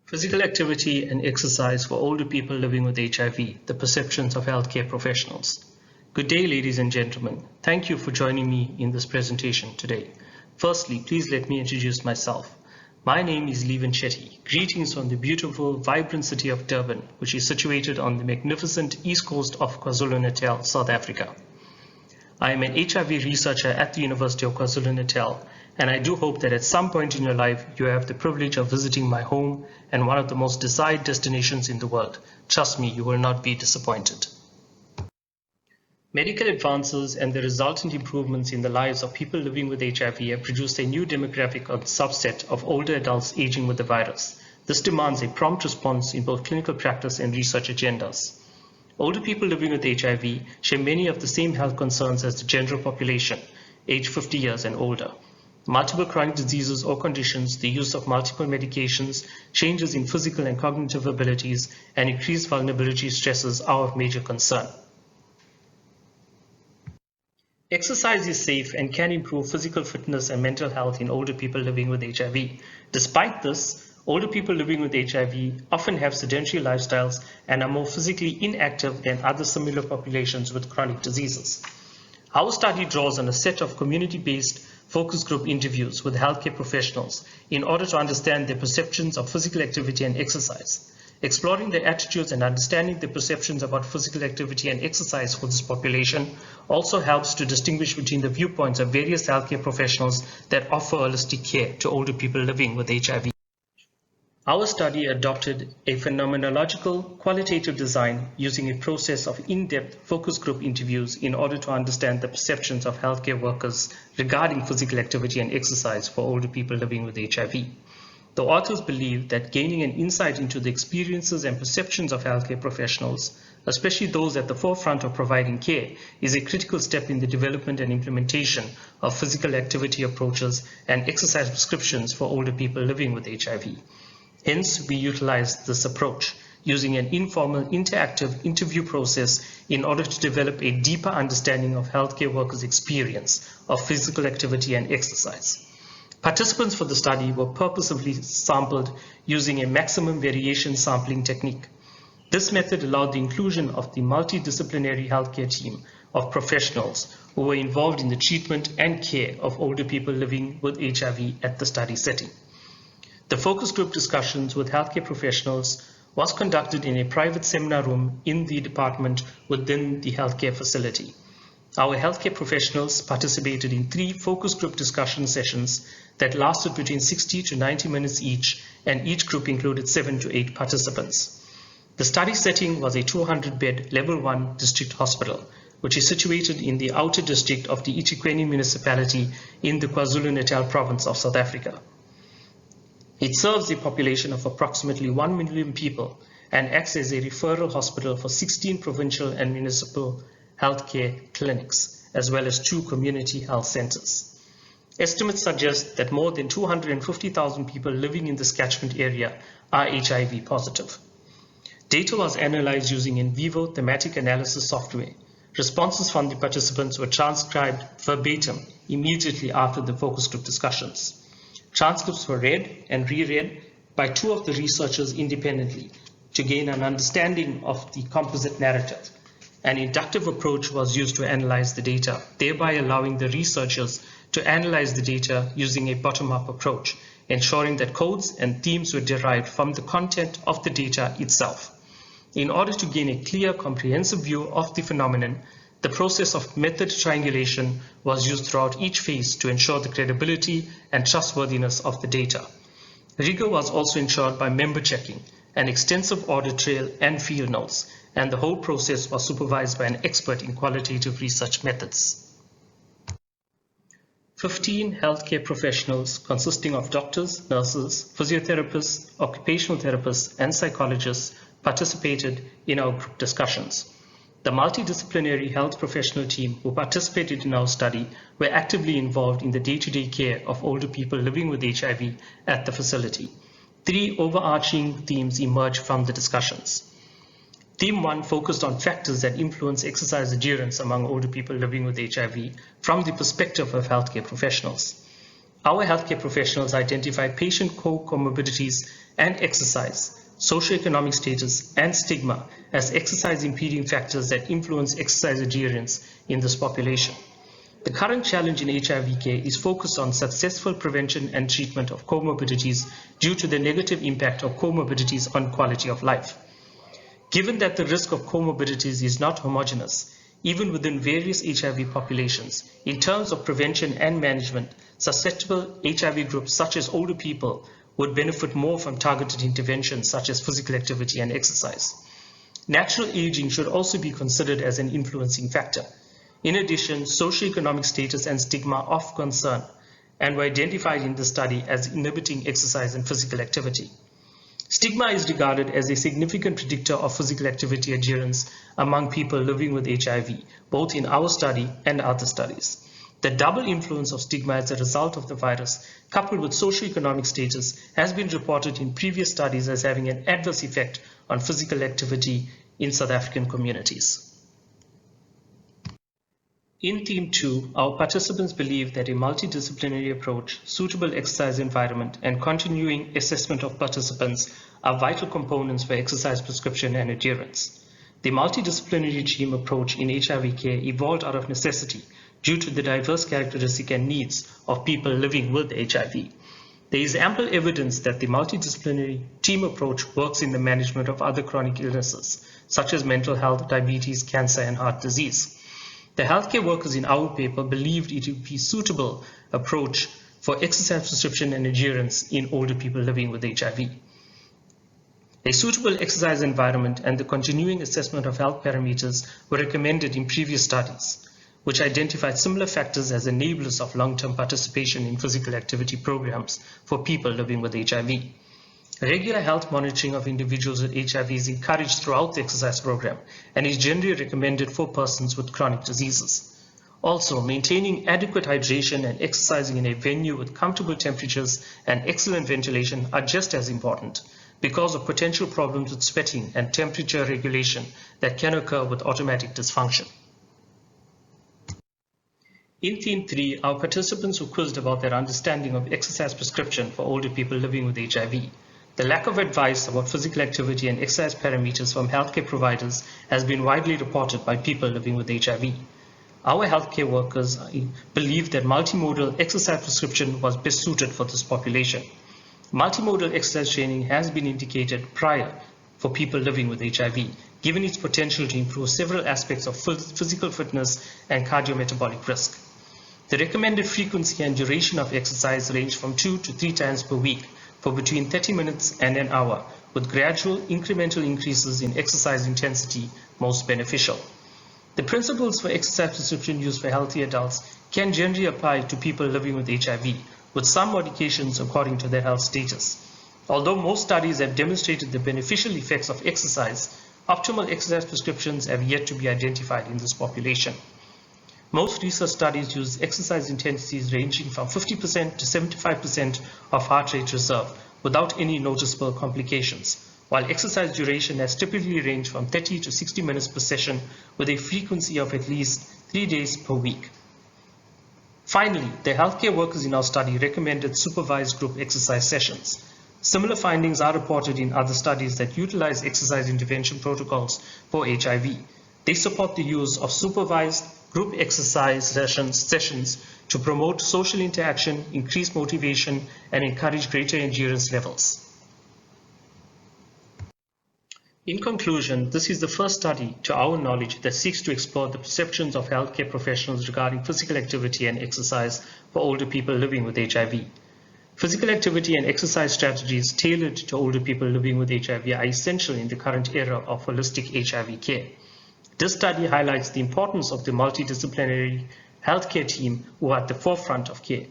Physical activity and exercise for older people living with HIV, the perceptions of healthcare professionals. Good day, ladies and gentlemen. Thank you for joining me in this presentation today. Firstly, please let me introduce myself. My name is Levin Chetty. Greetings from the beautiful, vibrant city of Durban, which is situated on the magnificent east coast of KwaZulu-Natal, South Africa. I am an HIV researcher at the University of KwaZulu-Natal, and I do hope that at some point in your life you have the privilege of visiting my home and one of the most desired destinations in the world. Trust me, you will not be disappointed. Medical advances and the resultant improvements in the lives of people living with HIV have produced a new demographic or subset of older adults aging with the virus. This demands a prompt response in both clinical practice and research agendas. Older people living with HIV share many of the same health concerns as the general population, aged 50 years and older. Multiple chronic diseases or conditions, the use of multiple medications, changes in physical and cognitive abilities, and increased vulnerability stresses are of major concern. Exercise is safe and can improve physical fitness and mental health in older people living with HIV. Despite this, older people living with HIV often have sedentary lifestyles and are more physically inactive than other similar populations with chronic diseases. Our study draws on a set of community-based focus group interviews with healthcare professionals in order to understand their perceptions of physical activity and exercise. Exploring their attitudes and understanding their perceptions about physical activity and exercise for this population also helps to distinguish between the viewpoints of various healthcare professionals that offer holistic care to older people living with HIV. Our study adopted a phenomenological qualitative design using a process of in-depth focus group interviews in order to understand the perceptions of healthcare workers regarding physical activity and exercise for older people living with HIV. The authors believe that gaining an insight into the experiences and perceptions of healthcare professionals, especially those at the forefront of providing care, is a critical step in the development and implementation of physical activity approaches and exercise prescriptions for older people living with HIV. Hence, we utilized this approach, using an informal, interactive interview process in order to develop a deeper understanding of healthcare workers' experience of physical activity and exercise. Participants for the study were purposefully sampled using a maximum variation sampling technique. This method allowed the inclusion of the multidisciplinary healthcare team of professionals who were involved in the treatment and care of older people living with HIV at the study setting. The focus group discussions with healthcare professionals was conducted in a private seminar room in the department within the healthcare facility. Our healthcare professionals participated in 3 focus group discussion sessions that lasted between 60 to 90 minutes each, and each group included 7 to 8 participants. The study setting was a 200-bed Level 1 district hospital, which is situated in the outer district of the eThekwini municipality in the KwaZulu-Natal province of South Africa. It serves a population of approximately 1 million people and acts as a referral hospital for 16 provincial and municipal healthcare clinics, as well as 2 community health centers. Estimates suggest that more than 250,000 people living in this catchment area are HIV positive. Data was analyzed using in vivo thematic analysis software. Responses from the participants were transcribed verbatim immediately after the focus group discussions. Transcripts were read and reread by 2 of the researchers independently to gain an understanding of the composite narrative. An inductive approach was used to analyze the data, thereby allowing the researchers to analyze the data using a bottom-up approach, ensuring that codes and themes were derived from the content of the data itself. In order to gain a clear, comprehensive view of the phenomenon, the process of method triangulation was used throughout each phase to ensure the credibility and trustworthiness of the data. Rigor was also ensured by member checking, an extensive audit trail and field notes, and the whole process was supervised by an expert in qualitative research methods. 15 healthcare professionals consisting of doctors, nurses, physiotherapists, occupational therapists, and psychologists participated in our group discussions. The multidisciplinary health professional team who participated in our study were actively involved in the day-to-day care of older people living with HIV at the facility. 3 overarching themes emerged from the discussions. Theme 1 focused on factors that influence exercise adherence among older people living with HIV from the perspective of healthcare professionals. Our healthcare professionals identified patient comorbidities and exercise, socioeconomic status, and stigma as exercise-impeding factors that influence exercise adherence in this population. The current challenge in HIV care is focused on successful prevention and treatment of comorbidities due to the negative impact of comorbidities on quality of life. Given that the risk of comorbidities is not homogeneous, even within various HIV populations, in terms of prevention and management, susceptible HIV groups such as older people would benefit more from targeted interventions such as physical activity and exercise. Natural aging should also be considered as an influencing factor. In addition, socioeconomic status and stigma are of concern and were identified in the study as inhibiting exercise and physical activity. Stigma is regarded as a significant predictor of physical activity adherence among people living with HIV, both in our study and other studies. The double influence of stigma as a result of the virus, coupled with socioeconomic status, has been reported in previous studies as having an adverse effect on physical activity in South African communities. In Theme 2, our participants believe that a multidisciplinary approach, suitable exercise environment, and continuing assessment of participants are vital components for exercise prescription and adherence. The multidisciplinary team approach in HIV care evolved out of necessity due to the diverse characteristics and needs of people living with HIV. There is ample evidence that the multidisciplinary team approach works in the management of other chronic illnesses, such as mental health, diabetes, cancer, and heart disease. The healthcare workers in our paper believed it would be a suitable approach for exercise prescription and adherence in older people living with HIV. A suitable exercise environment and the continuing assessment of health parameters were recommended in previous studies, which identified similar factors as enablers of long-term participation in physical activity programs for people living with HIV. Regular health monitoring of individuals with HIV is encouraged throughout the exercise program and is generally recommended for persons with chronic diseases. Also, maintaining adequate hydration and exercising in a venue with comfortable temperatures and excellent ventilation are just as important because of potential problems with sweating and temperature regulation that can occur with automatic dysfunction. In Theme 3, our participants were quizzed about their understanding of exercise prescription for older people living with HIV. The lack of advice about physical activity and exercise parameters from healthcare providers has been widely reported by people living with HIV. Our healthcare workers believe that multimodal exercise prescription was best suited for this population. Multimodal exercise training has been indicated prior for people living with HIV, given its potential to improve several aspects of physical fitness and cardiometabolic risk. The recommended frequency and duration of exercise range from 2 to 3 times per week for between 30 minutes and an hour, with gradual incremental increases in exercise intensity most beneficial. The principles for exercise prescription use for healthy adults can generally apply to people living with HIV, with some modifications according to their health status. Although most studies have demonstrated the beneficial effects of exercise, optimal exercise prescriptions have yet to be identified in this population. Most research studies use exercise intensities ranging from 50% to 75% of heart rate reserve without any noticeable complications, while exercise duration has typically ranged from 30 to 60 minutes per session with a frequency of at least 3 days per week. Finally, the healthcare workers in our study recommended supervised group exercise sessions. Similar findings are reported in other studies that utilize exercise intervention protocols for HIV. They support the use of supervised group exercise sessions to promote social interaction, increase motivation, and encourage greater endurance levels. In conclusion, this is the first study, to our knowledge, that seeks to explore the perceptions of healthcare professionals regarding physical activity and exercise for older people living with HIV. Physical activity and exercise strategies tailored to older people living with HIV are essential in the current era of holistic HIV care. This study highlights the importance of the multidisciplinary healthcare team who are at the forefront of care.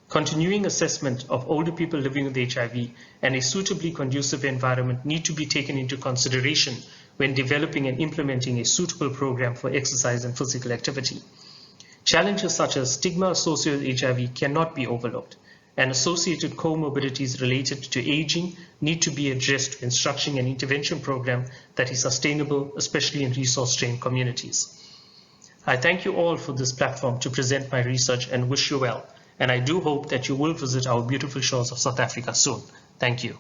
Continuing assessment of older people living with HIV and a suitably conducive environment need to be taken into consideration when developing and implementing a suitable program for exercise and physical activity. Challenges such as stigma associated with HIV cannot be overlooked. and associated comorbidities related to aging need to be addressed when structuring an intervention program that is sustainable, especially in resource-strained communities. I thank you all for this platform to present my research and wish you well, and I do hope that you will visit our beautiful shores of South Africa soon. Thank you.